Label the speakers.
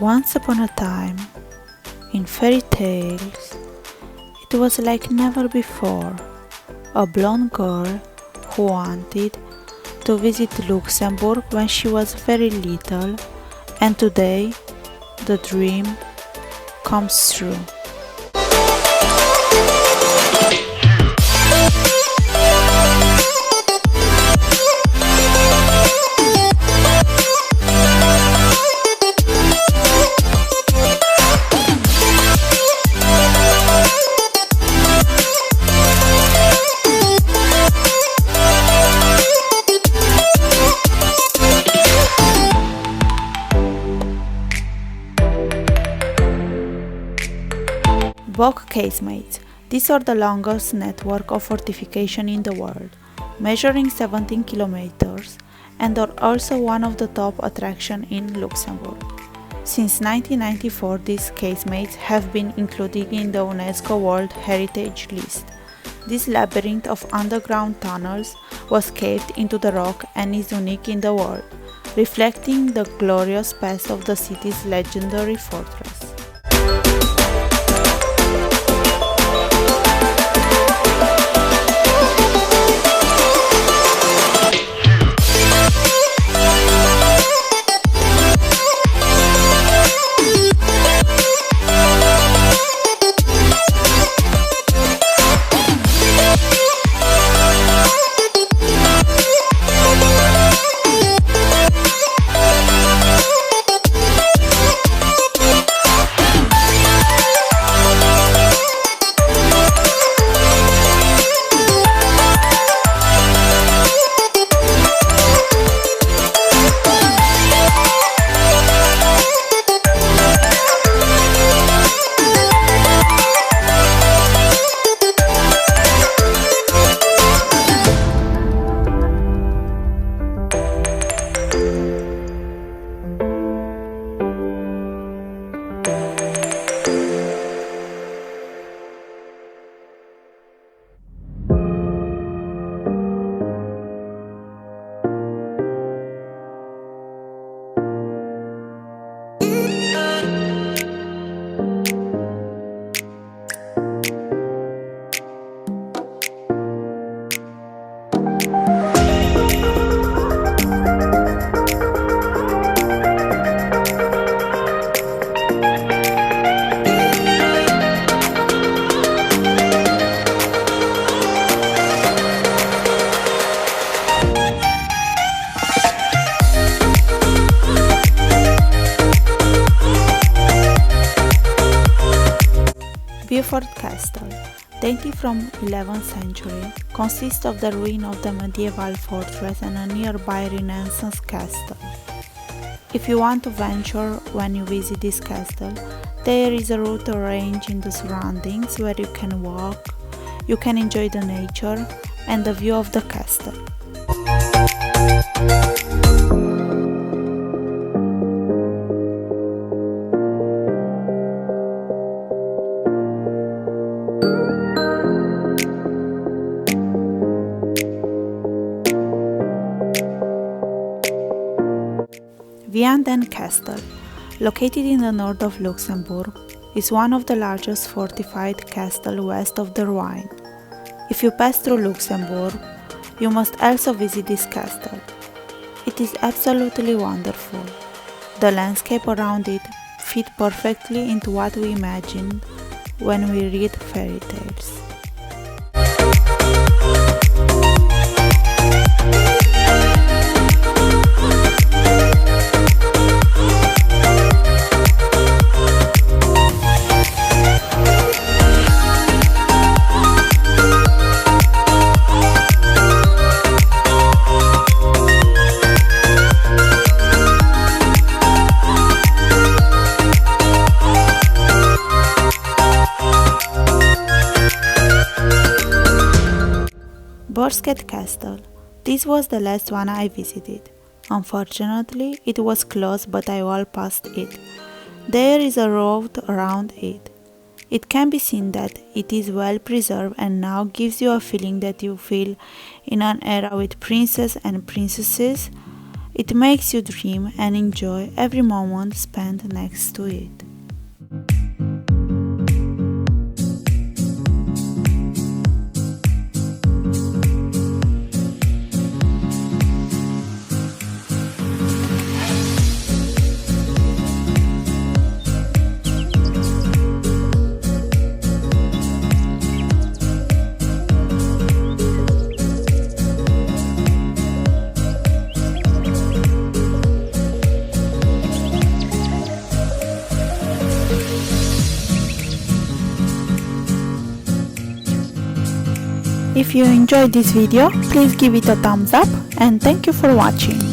Speaker 1: Once upon a time, in fairy tales, it was like never before. A blonde girl who wanted to visit Luxembourg when she was very little, and today the dream comes true. Book casemates. These are the longest network of fortification in the world, measuring 17 kilometers, and are also one of the top attractions in Luxembourg. Since 1994, these casemates have been included in the UNESCO World Heritage List. This labyrinth of underground tunnels was caved into the rock and is unique in the world, reflecting the glorious past of the city's legendary fortress. Beaufort Castle, dating from 11th century, consists of the ruin of the medieval fortress and a nearby Renaissance castle. If you want to venture when you visit this castle, there is a route arranged in the surroundings where you can walk, you can enjoy the nature and the view of the castle. Vianden Castle, located in the north of Luxembourg, is one of the largest fortified castles west of the Rhine. If you pass through Luxembourg, you must also visit this castle. It is absolutely wonderful. The landscape around it fit perfectly into what we imagine when we read fairy tales. Borsket Castle. This was the last one I visited. Unfortunately, it was closed, but I walked past it. There is a road around it. It can be seen that it is well preserved and now gives you a feeling that you feel in an era with princes and princesses It makes you dream and enjoy every moment spent next to it. If you enjoyed this video, please give it a thumbs up and thank you for watching.